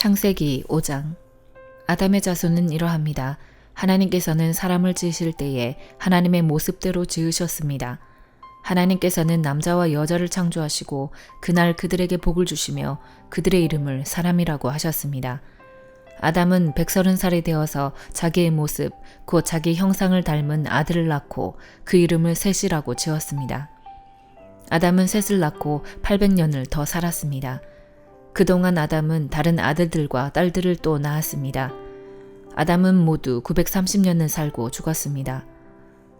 창세기 5장. 아담의 자손은 이러합니다. 하나님께서는 사람을 지으실 때에 하나님의 모습대로 지으셨습니다. 하나님께서는 남자와 여자를 창조하시고 그날 그들에게 복을 주시며 그들의 이름을 사람이라고 하셨습니다. 아담은 130살이 되어서 자기의 모습, 곧 자기 형상을 닮은 아들을 낳고 그 이름을 셋이라고 지었습니다. 아담은 셋을 낳고 800년을 더 살았습니다. 그동안 아담은 다른 아들들과 딸들을 또 낳았습니다. 아담은 모두 930년을 살고 죽었습니다.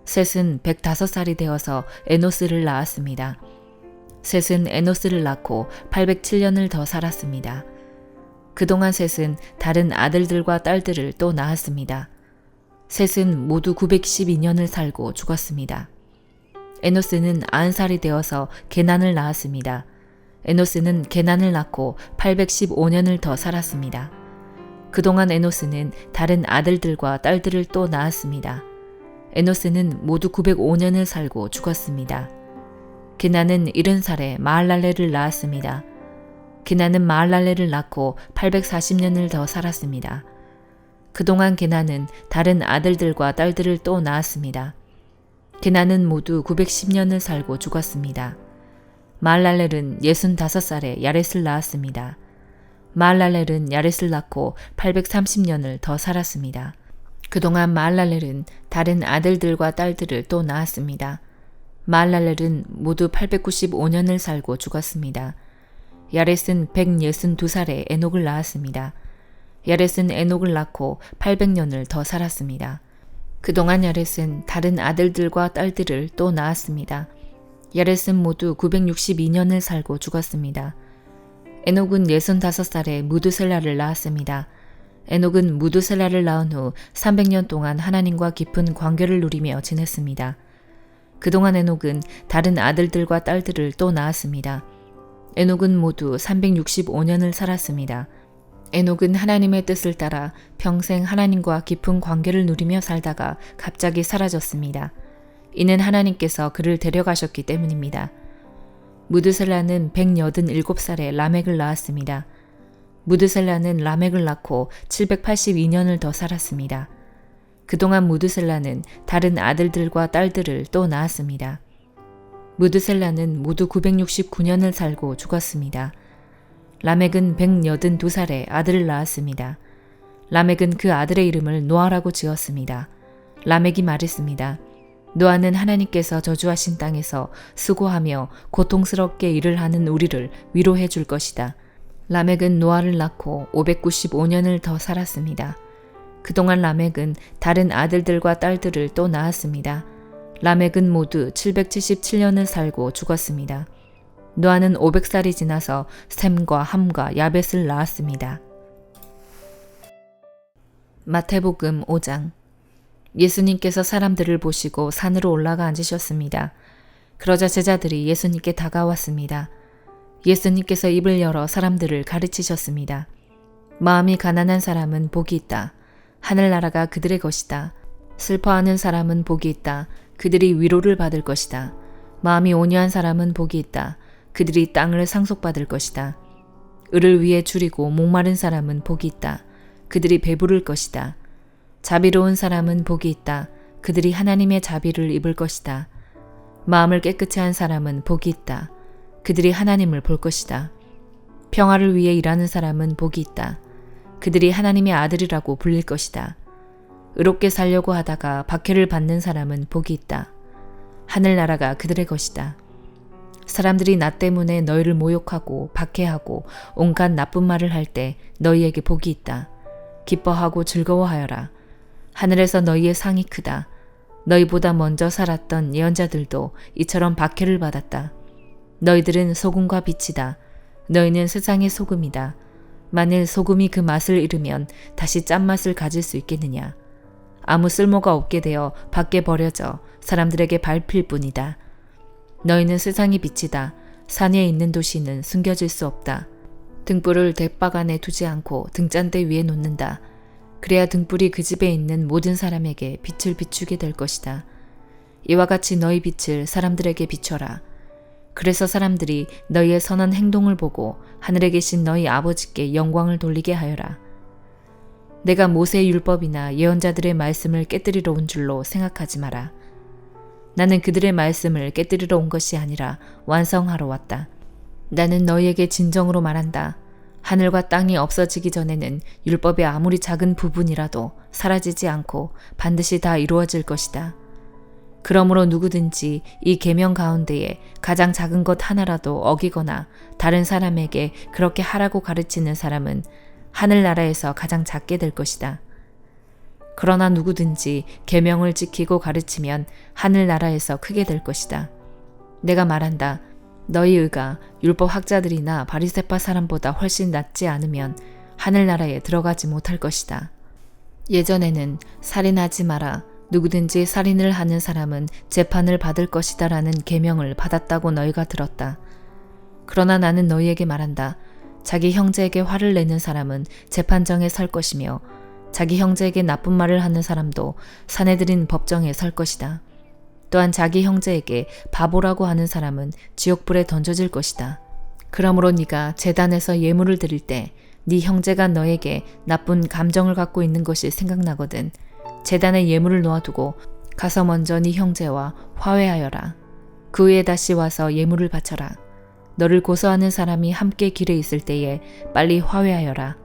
셋은 105살이 되어서 에노스를 낳았습니다. 셋은 에노스를 낳고 807년을 더 살았습니다. 그동안 셋은 다른 아들들과 딸들을 또 낳았습니다. 셋은 모두 912년을 살고 죽었습니다. 에노스는 90살이 되어서 게난을 낳았습니다. 에노스는 게난을 낳고 815년을 더 살았습니다. 그동안 에노스는 다른 아들들과 딸들을 또 낳았습니다. 에노스는 모두 905년을 살고 죽었습니다. 게난은 70살에 마할랄레를 낳았습니다. 게난은 마할랄레를 낳고 840년을 더 살았습니다. 그동안 게난은 다른 아들들과 딸들을 또 낳았습니다. 게난은 모두 910년을 살고 죽었습니다. 마할랄렐은 65살에 야렛을 낳았습니다. 마할랄렐은 야렛을 낳고 830년을 더 살았습니다. 그동안 마할랄렐은 다른 아들들과 딸들을 또 낳았습니다. 마할랄렐은 모두 895년을 살고 죽었습니다. 야렛은 162살에 에녹을 낳았습니다. 야렛은 에녹을 낳고 800년을 더 살았습니다. 그동안 야렛은 다른 아들들과 딸들을 또 낳았습니다. 야렛은 모두 962년을 살고 죽었습니다. 에녹은 65살에 무드셀라를 낳았습니다. 에녹은 무드셀라를 낳은 후 300년 동안 하나님과 깊은 관계를 누리며 지냈습니다. 그동안 에녹은 다른 아들들과 딸들을 또 낳았습니다. 에녹은 모두 365년을 살았습니다. 에녹은 하나님의 뜻을 따라 평생 하나님과 깊은 관계를 누리며 살다가 갑자기 사라졌습니다. 이는 하나님께서 그를 데려가셨기 때문입니다. 무드셀라는 187살에 라멕을 낳았습니다. 무드셀라는 라멕을 낳고 782년을 더 살았습니다. 그동안 무드셀라는 다른 아들들과 딸들을 또 낳았습니다. 무드셀라는 모두 969년을 살고 죽었습니다. 라멕은 182살에 아들을 낳았습니다. 라멕은 그 아들의 이름을 노아라고 지었습니다. 라멕이 말했습니다. 노아는 하나님께서 저주하신 땅에서 수고하며 고통스럽게 일을 하는 우리를 위로해 줄 것이다. 라멕은 노아를 낳고 595년을 더 살았습니다. 그동안 라멕은 다른 아들들과 딸들을 또 낳았습니다. 라멕은 모두 777년을 살고 죽었습니다. 노아는 500살이 지나서 셈과 함과 야벳을 낳았습니다. 마태복음 5장. 예수님께서 사람들을 보시고 산으로 올라가 앉으셨습니다. 그러자 제자들이 예수님께 다가왔습니다. 예수님께서 입을 열어 사람들을 가르치셨습니다. 마음이 가난한 사람은 복이 있다. 하늘나라가 그들의 것이다. 슬퍼하는 사람은 복이 있다. 그들이 위로를 받을 것이다. 마음이 온유한 사람은 복이 있다. 그들이 땅을 상속받을 것이다. 을을 위해 줄이고 목마른 사람은 복이 있다. 그들이 배부를 것이다. 자비로운 사람은 복이 있다. 그들이 하나님의 자비를 입을 것이다. 마음을 깨끗이 한 사람은 복이 있다. 그들이 하나님을 볼 것이다. 평화를 위해 일하는 사람은 복이 있다. 그들이 하나님의 아들이라고 불릴 것이다. 의롭게 살려고 하다가 박해를 받는 사람은 복이 있다. 하늘나라가 그들의 것이다. 사람들이 나 때문에 너희를 모욕하고 박해하고 온갖 나쁜 말을 할 때 너희에게 복이 있다. 기뻐하고 즐거워하여라. 하늘에서 너희의 상이 크다. 너희보다 먼저 살았던 예언자들도 이처럼 박해를 받았다. 너희들은 소금과 빛이다. 너희는 세상의 소금이다. 만일 소금이 그 맛을 잃으면 다시 짠맛을 가질 수 있겠느냐. 아무 쓸모가 없게 되어 밖에 버려져 사람들에게 밟힐 뿐이다. 너희는 세상의 빛이다. 산에 있는 도시는 숨겨질 수 없다. 등불을 돛박 안에 두지 않고 등잔대 위에 놓는다. 그래야 등불이 그 집에 있는 모든 사람에게 빛을 비추게 될 것이다. 이와 같이 너희 빛을 사람들에게 비춰라. 그래서 사람들이 너희의 선한 행동을 보고 하늘에 계신 너희 아버지께 영광을 돌리게 하여라. 내가 모세의 율법이나 예언자들의 말씀을 깨뜨리러 온 줄로 생각하지 마라. 나는 그들의 말씀을 깨뜨리러 온 것이 아니라 완성하러 왔다. 나는 너희에게 진정으로 말한다. 하늘과 땅이 없어지기 전에는 율법의 아무리 작은 부분이라도 사라지지 않고 반드시 다 이루어질 것이다. 그러므로 누구든지 이 계명 가운데에 가장 작은 것 하나라도 어기거나 다른 사람에게 그렇게 하라고 가르치는 사람은 하늘나라에서 가장 작게 될 것이다. 그러나 누구든지 계명을 지키고 가르치면 하늘나라에서 크게 될 것이다. 내가 말한다. 너희 의가 율법 학자들이나 바리새파 사람보다 훨씬 낫지 않으면 하늘나라에 들어가지 못할 것이다. 예전에는 살인하지 마라. 누구든지 살인을 하는 사람은 재판을 받을 것이다 라는 계명을 받았다고 너희가 들었다. 그러나 나는 너희에게 말한다. 자기 형제에게 화를 내는 사람은 재판정에 설 것이며 자기 형제에게 나쁜 말을 하는 사람도 사내들인 법정에 설 것이다. 또한 자기 형제에게 바보라고 하는 사람은 지옥불에 던져질 것이다. 그러므로 네가 제단에서 예물을 드릴 때 네 형제가 너에게 나쁜 감정을 갖고 있는 것이 생각나거든 제단에 예물을 놓아두고 가서 먼저 네 형제와 화해하여라. 그 후에 다시 와서 예물을 바쳐라. 너를 고소하는 사람이 함께 길에 있을 때에 빨리 화해하여라.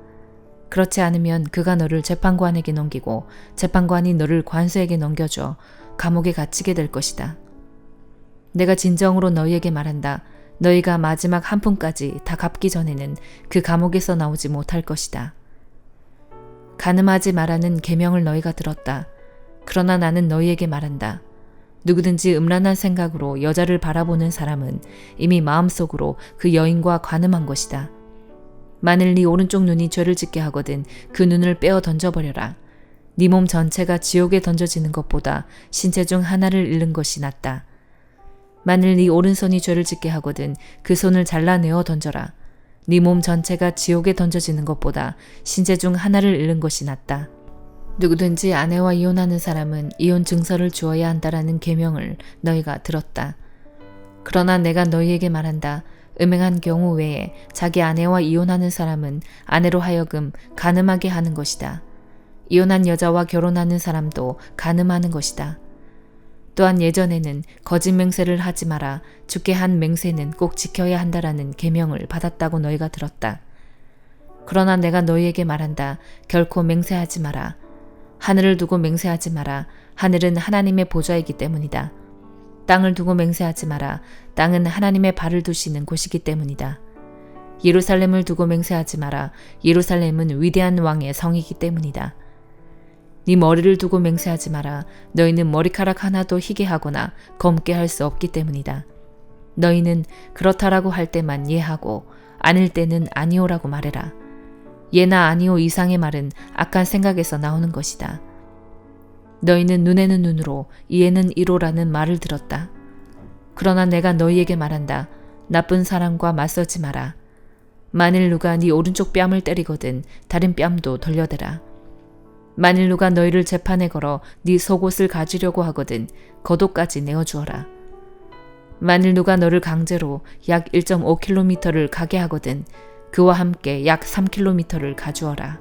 그렇지 않으면 그가 너를 재판관에게 넘기고 재판관이 너를 관수에게 넘겨줘 감옥에 갇히게 될 것이다. 내가 진정으로 너희에게 말한다. 너희가 마지막 한 푼까지 다 갚기 전에는 그 감옥에서 나오지 못할 것이다. 간음하지 말라는 계명을 너희가 들었다. 그러나 나는 너희에게 말한다. 누구든지 음란한 생각으로 여자를 바라보는 사람은 이미 마음속으로 그 여인과 간음한 것이다. 만일 네 오른쪽 눈이 죄를 짓게 하거든 그 눈을 빼어 던져버려라. 네 몸 전체가 지옥에 던져지는 것보다 신체 중 하나를 잃는 것이 낫다. 만일 네 오른손이 죄를 짓게 하거든 그 손을 잘라내어 던져라. 네 몸 전체가 지옥에 던져지는 것보다 신체 중 하나를 잃는 것이 낫다. 누구든지 아내와 이혼하는 사람은 이혼 증서를 주어야 한다라는 계명을 너희가 들었다. 그러나 내가 너희에게 말한다. 음행한 경우 외에 자기 아내와 이혼하는 사람은 아내로 하여금 간음하게 하는 것이다. 이혼한 여자와 결혼하는 사람도 간음하는 것이다. 또한 예전에는 거짓 맹세를 하지 마라. 주께 한 맹세는 꼭 지켜야 한다라는 계명을 받았다고 너희가 들었다. 그러나 내가 너희에게 말한다. 결코 맹세하지 마라. 하늘을 두고 맹세하지 마라. 하늘은 하나님의 보좌이기 때문이다. 땅을 두고 맹세하지 마라. 땅은 하나님의 발을 두시는 곳이기 때문이다. 예루살렘을 두고 맹세하지 마라. 예루살렘은 위대한 왕의 성이기 때문이다. 네 머리를 두고 맹세하지 마라. 너희는 머리카락 하나도 희게 하거나 검게 할 수 없기 때문이다. 너희는 그렇다라고 할 때만 예하고 아닐 때는 아니오라고 말해라. 예나 아니오 이상의 말은 악한 생각에서 나오는 것이다. 너희는 눈에는 눈으로 이에는 이로라는 말을 들었다. 그러나 내가 너희에게 말한다. 나쁜 사람과 맞서지 마라. 만일 누가 네 오른쪽 뺨을 때리거든 다른 뺨도 돌려대라. 만일 누가 너희를 재판에 걸어 네 속옷을 가지려고 하거든 겉옷까지 내어주어라. 만일 누가 너를 강제로 약 1.5km를 가게 하거든 그와 함께 약 3km를 가주어라.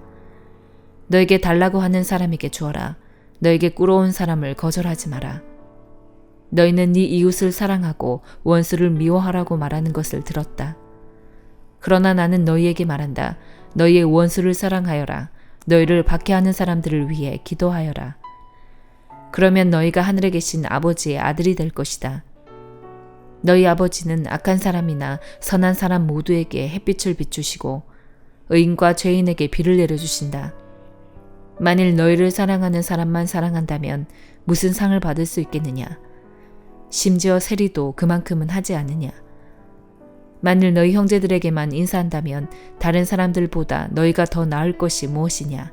너에게 달라고 하는 사람에게 주어라. 너에게 꾸러온 사람을 거절하지 마라. 너희는 네 이웃을 사랑하고 원수를 미워하라고 말하는 것을 들었다. 그러나 나는 너희에게 말한다. 너희의 원수를 사랑하여라. 너희를 박해하는 사람들을 위해 기도하여라. 그러면 너희가 하늘에 계신 아버지의 아들이 될 것이다. 너희 아버지는 악한 사람이나 선한 사람 모두에게 햇빛을 비추시고 의인과 죄인에게 비를 내려주신다. 만일 너희를 사랑하는 사람만 사랑한다면 무슨 상을 받을 수 있겠느냐? 심지어 세리도 그만큼은 하지 않느냐? 만일 너희 형제들에게만 인사한다면 다른 사람들보다 너희가 더 나을 것이 무엇이냐?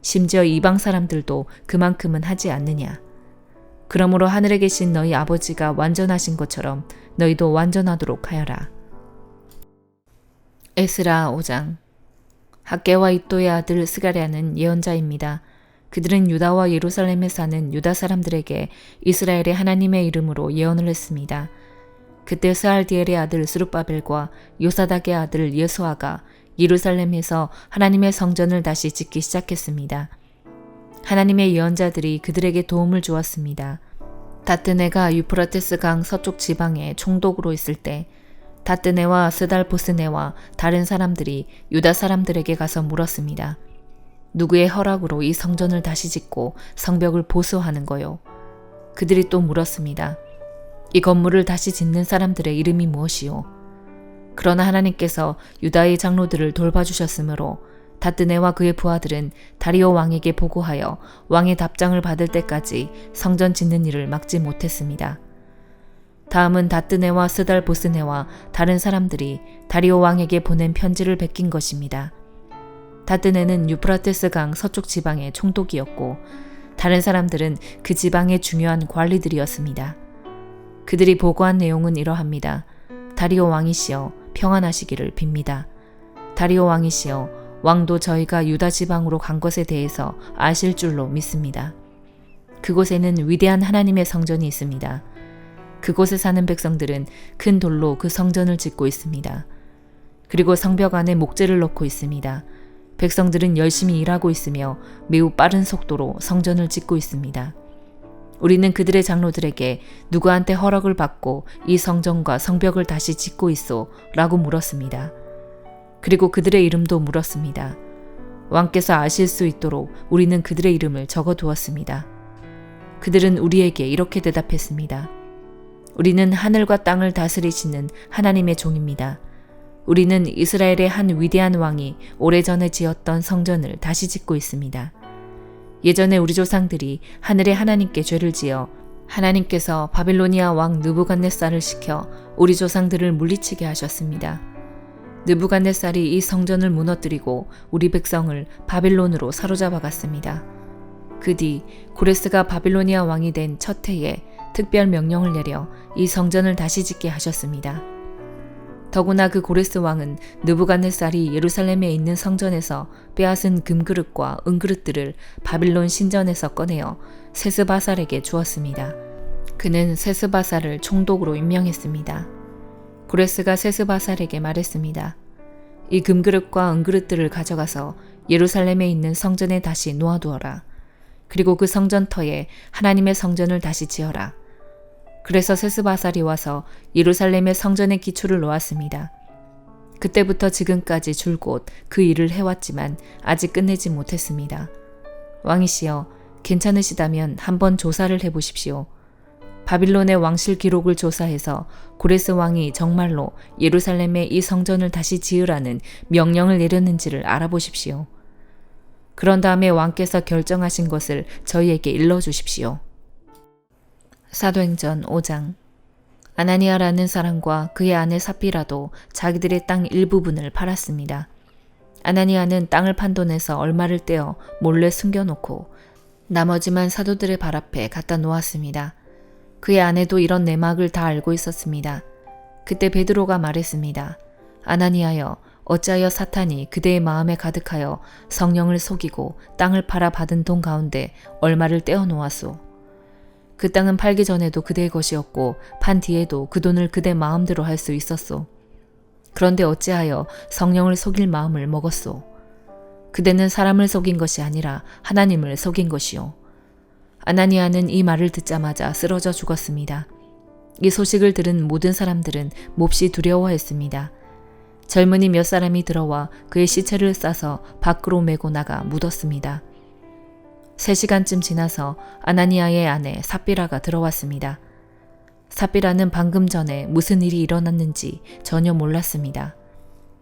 심지어 이방 사람들도 그만큼은 하지 않느냐? 그러므로 하늘에 계신 너희 아버지가 완전하신 것처럼 너희도 완전하도록 하여라. 에스라 5장. 학개와 이또의 아들 스가랴는 예언자입니다. 그들은 유다와 예루살렘에 사는 유다 사람들에게 이스라엘의 하나님의 이름으로 예언을 했습니다. 그때 스알디엘의 아들 스룹바벨과 요사닥의 아들 예수아가 예루살렘에서 하나님의 성전을 다시 짓기 시작했습니다. 하나님의 예언자들이 그들에게 도움을 주었습니다. 다뜨네가 유프라테스 강 서쪽 지방에 총독으로 있을 때 다뜨네와 스달보스네와 다른 사람들이 유다 사람들에게 가서 물었습니다. 누구의 허락으로 이 성전을 다시 짓고 성벽을 보수하는 거요? 그들이 또 물었습니다. 이 건물을 다시 짓는 사람들의 이름이 무엇이요? 그러나 하나님께서 유다의 장로들을 돌봐주셨으므로 다뜨네와 그의 부하들은 다리오 왕에게 보고하여 왕의 답장을 받을 때까지 성전 짓는 일을 막지 못했습니다. 다음은 다뜨네와 스달보스네와 다른 사람들이 다리오 왕에게 보낸 편지를 베낀 것입니다. 다뜨네는 유프라테스 강 서쪽 지방의 총독이었고 다른 사람들은 그 지방의 중요한 관리들이었습니다. 그들이 보고한 내용은 이러합니다. 다리오 왕이시여 평안하시기를 빕니다. 다리오 왕이시여 왕도 저희가 유다 지방으로 간 것에 대해서 아실 줄로 믿습니다. 그곳에는 위대한 하나님의 성전이 있습니다. 그곳에 사는 백성들은 큰 돌로 그 성전을 짓고 있습니다. 그리고 성벽 안에 목재를 넣고 있습니다. 백성들은 열심히 일하고 있으며 매우 빠른 속도로 성전을 짓고 있습니다. 우리는 그들의 장로들에게 누구한테 허락을 받고 이 성전과 성벽을 다시 짓고 있소? 라고 물었습니다. 그리고 그들의 이름도 물었습니다. 왕께서 아실 수 있도록 우리는 그들의 이름을 적어두었습니다. 그들은 우리에게 이렇게 대답했습니다. 우리는 하늘과 땅을 다스리시는 하나님의 종입니다. 우리는 이스라엘의 한 위대한 왕이 오래전에 지었던 성전을 다시 짓고 있습니다. 예전에 우리 조상들이 하늘의 하나님께 죄를 지어 하나님께서 바빌로니아 왕 느부갓네살을 시켜 우리 조상들을 물리치게 하셨습니다. 느부갓네살이 이 성전을 무너뜨리고 우리 백성을 바빌론으로 사로잡아 갔습니다. 그 뒤 고레스가 바빌로니아 왕이 된 첫 해에 특별 명령을 내려 이 성전을 다시 짓게 하셨습니다. 더구나 그 고레스 왕은 느부갓네살이 예루살렘에 있는 성전에서 빼앗은 금그릇과 은그릇들을 바빌론 신전에서 꺼내어 세스바살에게 주었습니다. 그는 세스바살을 총독으로 임명했습니다. 고레스가 세스바살에게 말했습니다. 이 금그릇과 은그릇들을 가져가서 예루살렘에 있는 성전에 다시 놓아두어라. 그리고 그 성전터에 하나님의 성전을 다시 지어라. 그래서 세스바살이 와서 예루살렘의 성전의 기초를 놓았습니다. 그때부터 지금까지 줄곧 그 일을 해왔지만 아직 끝내지 못했습니다. 왕이시여, 괜찮으시다면 한번 조사를 해보십시오. 바빌론의 왕실 기록을 조사해서 고레스 왕이 정말로 예루살렘에 이 성전을 다시 지으라는 명령을 내렸는지를 알아보십시오. 그런 다음에 왕께서 결정하신 것을 저희에게 일러주십시오. 사도행전 5장. 아나니아라는 사람과 그의 아내 삽비라도 자기들의 땅 일부분을 팔았습니다. 아나니아는 땅을 판 돈에서 얼마를 떼어 몰래 숨겨놓고 나머지만 사도들의 발 앞에 갖다 놓았습니다. 그의 아내도 이런 내막을 다 알고 있었습니다. 그때 베드로가 말했습니다. 아나니아여, 어찌하여 사탄이 그대의 마음에 가득하여 성령을 속이고 땅을 팔아 받은 돈 가운데 얼마를 떼어 놓았소. 그 땅은 팔기 전에도 그대의 것이었고 판 뒤에도 그 돈을 그대 마음대로 할 수 있었소. 그런데 어찌하여 성령을 속일 마음을 먹었소. 그대는 사람을 속인 것이 아니라 하나님을 속인 것이요. 아나니아는 이 말을 듣자마자 쓰러져 죽었습니다. 이 소식을 들은 모든 사람들은 몹시 두려워했습니다. 젊은이 몇 사람이 들어와 그의 시체를 싸서 밖으로 메고 나가 묻었습니다. 3시간쯤 지나서 아나니아의 아내 삽비라가 들어왔습니다. 삽비라는 방금 전에 무슨 일이 일어났는지 전혀 몰랐습니다.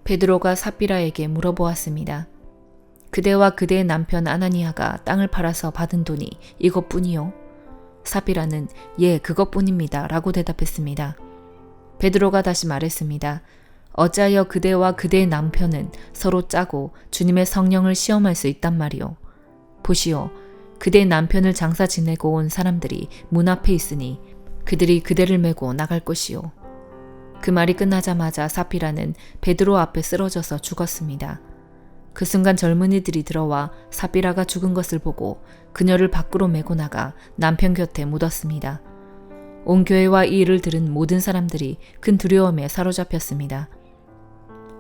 베드로가 삽비라에게 물어보았습니다. 그대와 그대의 남편 아나니아가 땅을 팔아서 받은 돈이 이것뿐이요? 삽비라는 예, 그것뿐입니다 라고 대답했습니다. 베드로가 다시 말했습니다. 어찌하여 그대와 그대의 남편은 서로 짜고 주님의 성령을 시험할 수 있단 말이오. 보시오, 그대의 남편을 장사 지내고 온 사람들이 문 앞에 있으니 그들이 그대를 메고 나갈 것이오. 그 말이 끝나자마자 삽비라는 베드로 앞에 쓰러져서 죽었습니다. 그 순간 젊은이들이 들어와 삽비라가 죽은 것을 보고 그녀를 밖으로 메고 나가 남편 곁에 묻었습니다. 온 교회와 이 일을 들은 모든 사람들이 큰 두려움에 사로잡혔습니다.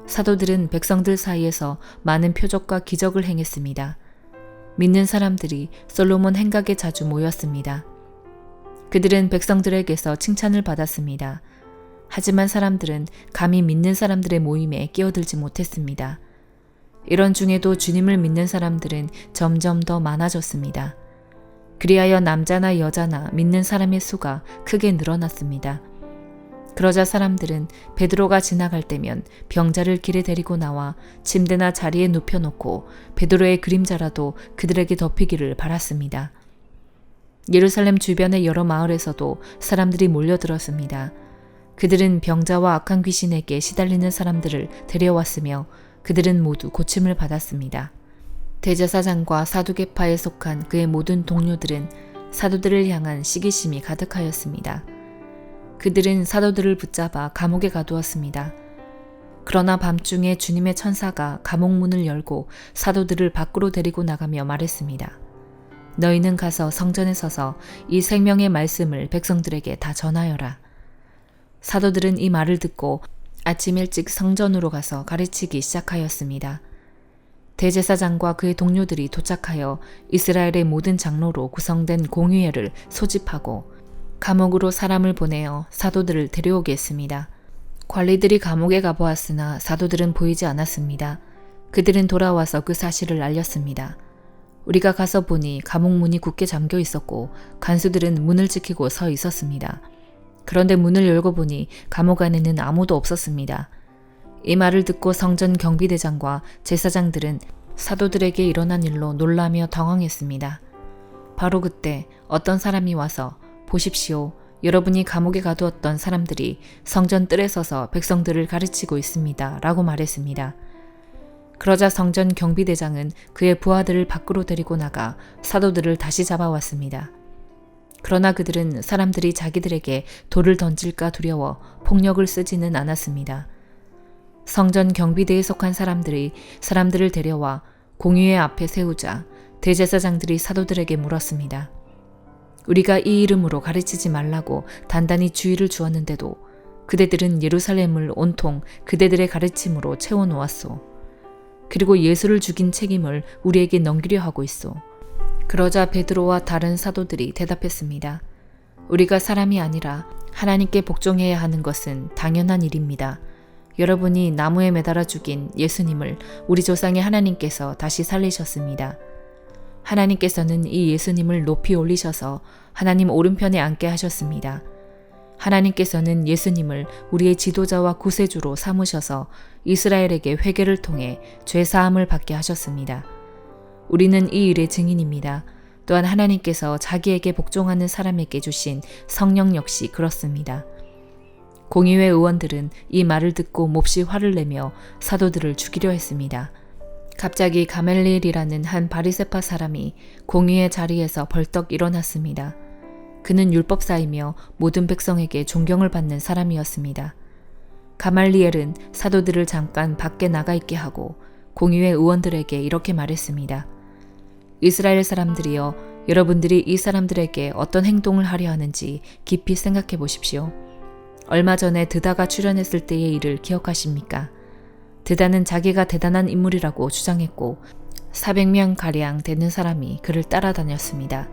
사도들은 백성들 사이에서 많은 표적과 기적을 행했습니다. 믿는 사람들이 솔로몬 행각에 자주 모였습니다. 그들은 백성들에게서 칭찬을 받았습니다. 하지만 사람들은 감히 믿는 사람들의 모임에 끼어들지 못했습니다. 이런 중에도 주님을 믿는 사람들은 점점 더 많아졌습니다. 그리하여 남자나 여자나 믿는 사람의 수가 크게 늘어났습니다. 그러자 사람들은 베드로가 지나갈 때면 병자를 길에 데리고 나와 침대나 자리에 눕혀놓고 베드로의 그림자라도 그들에게 덮이기를 바랐습니다. 예루살렘 주변의 여러 마을에서도 사람들이 몰려들었습니다. 그들은 병자와 악한 귀신에게 시달리는 사람들을 데려왔으며 그들은 모두 고침을 받았습니다. 대제사장과 사두개파에 속한 그의 모든 동료들은 사도들을 향한 시기심이 가득하였습니다. 그들은 사도들을 붙잡아 감옥에 가두었습니다. 그러나 밤중에 주님의 천사가 감옥 문을 열고 사도들을 밖으로 데리고 나가며 말했습니다. 너희는 가서 성전에 서서 이 생명의 말씀을 백성들에게 다 전하여라. 사도들은 이 말을 듣고 아침 일찍 성전으로 가서 가르치기 시작하였습니다. 대제사장과 그의 동료들이 도착하여 이스라엘의 모든 장로로 구성된 공의회를 소집하고 감옥으로 사람을 보내어 사도들을 데려오게 했습니다. 관리들이 감옥에 가보았으나 사도들은 보이지 않았습니다. 그들은 돌아와서 그 사실을 알렸습니다. 우리가 가서 보니 감옥 문이 굳게 잠겨 있었고 간수들은 문을 지키고 서 있었습니다. 그런데 문을 열고 보니 감옥 안에는 아무도 없었습니다. 이 말을 듣고 성전 경비대장과 제사장들은 사도들에게 일어난 일로 놀라며 당황했습니다. 바로 그때 어떤 사람이 와서 보십시오. 여러분이 감옥에 가두었던 사람들이 성전 뜰에 서서 백성들을 가르치고 있습니다. 라고 말했습니다. 그러자 성전 경비대장은 그의 부하들을 밖으로 데리고 나가 사도들을 다시 잡아왔습니다. 그러나 그들은 사람들이 자기들에게 돌을 던질까 두려워 폭력을 쓰지는 않았습니다. 성전 경비대에 속한 사람들을 데려와 공의회 앞에 세우자 대제사장들이 사도들에게 물었습니다. 우리가 이 이름으로 가르치지 말라고 단단히 주의를 주었는데도 그대들은 예루살렘을 온통 그대들의 가르침으로 채워놓았소. 그리고 예수를 죽인 책임을 우리에게 넘기려 하고 있소. 그러자 베드로와 다른 사도들이 대답했습니다. 우리가 사람이 아니라 하나님께 복종해야 하는 것은 당연한 일입니다. 여러분이 나무에 매달아 죽인 예수님을 우리 조상의 하나님께서 다시 살리셨습니다. 하나님께서는 이 예수님을 높이 올리셔서 하나님 오른편에 앉게 하셨습니다. 하나님께서는 예수님을 우리의 지도자와 구세주로 삼으셔서 이스라엘에게 회개를 통해 죄사함을 받게 하셨습니다. 우리는 이 일의 증인입니다. 또한 하나님께서 자기에게 복종하는 사람에게 주신 성령 역시 그렇습니다. 공의회 의원들은 이 말을 듣고 몹시 화를 내며 사도들을 죽이려 했습니다. 갑자기 가멜리엘이라는 한 바리새파 사람이 공의회 자리에서 벌떡 일어났습니다. 그는 율법사이며 모든 백성에게 존경을 받는 사람이었습니다. 가말리엘은 사도들을 잠깐 밖에 나가 있게 하고 공의회 의원들에게 이렇게 말했습니다. 이스라엘 사람들이여, 여러분들이 이 사람들에게 어떤 행동을 하려 하는지 깊이 생각해 보십시오. 얼마 전에 드다가 출연했을 때의 일을 기억하십니까? 드다는 자기가 대단한 인물이라고 주장했고 400명가량 되는 사람이 그를 따라다녔습니다.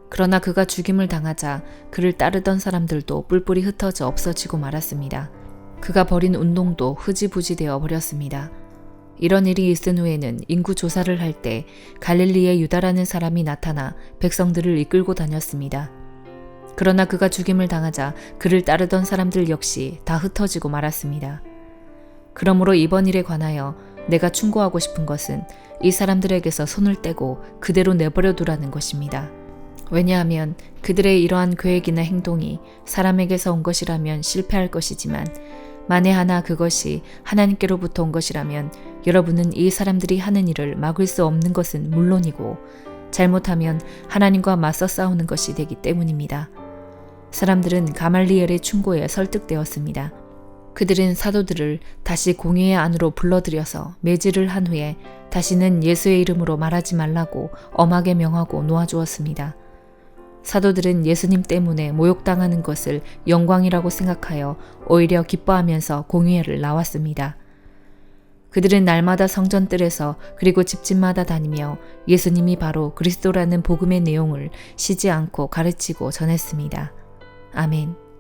그러나 그가 죽임을 당하자 그를 따르던 사람들도 뿔뿔이 흩어져 없어지고 말았습니다. 그가 벌인 운동도 흐지부지되어 버렸습니다. 이런 일이 있은 후에는 인구 조사를 할 때 갈릴리의 유다라는 사람이 나타나 백성들을 이끌고 다녔습니다. 그러나 그가 죽임을 당하자 그를 따르던 사람들 역시 다 흩어지고 말았습니다. 그러므로 이번 일에 관하여 내가 충고하고 싶은 것은 이 사람들에게서 손을 떼고 그대로 내버려 두라는 것입니다. 왜냐하면 그들의 이러한 계획이나 행동이 사람에게서 온 것이라면 실패할 것이지만 만에 하나 그것이 하나님께로부터 온 것이라면 여러분은 이 사람들이 하는 일을 막을 수 없는 것은 물론이고 잘못하면 하나님과 맞서 싸우는 것이 되기 때문입니다. 사람들은 가말리엘의 충고에 설득되었습니다. 그들은 사도들을 다시 공의회 안으로 불러들여서 매질을 한 후에 다시는 예수의 이름으로 말하지 말라고 엄하게 명하고 놓아주었습니다. 사도들은 예수님 때문에 모욕당하는 것을 영광이라고 생각하여 오히려 기뻐하면서 공회를 나왔습니다. 그들은 날마다 성전뜰에서 그리고 집집마다 다니며 예수님이 바로 그리스도라는 복음의 내용을 쉬지 않고 가르치고 전했습니다. 아멘.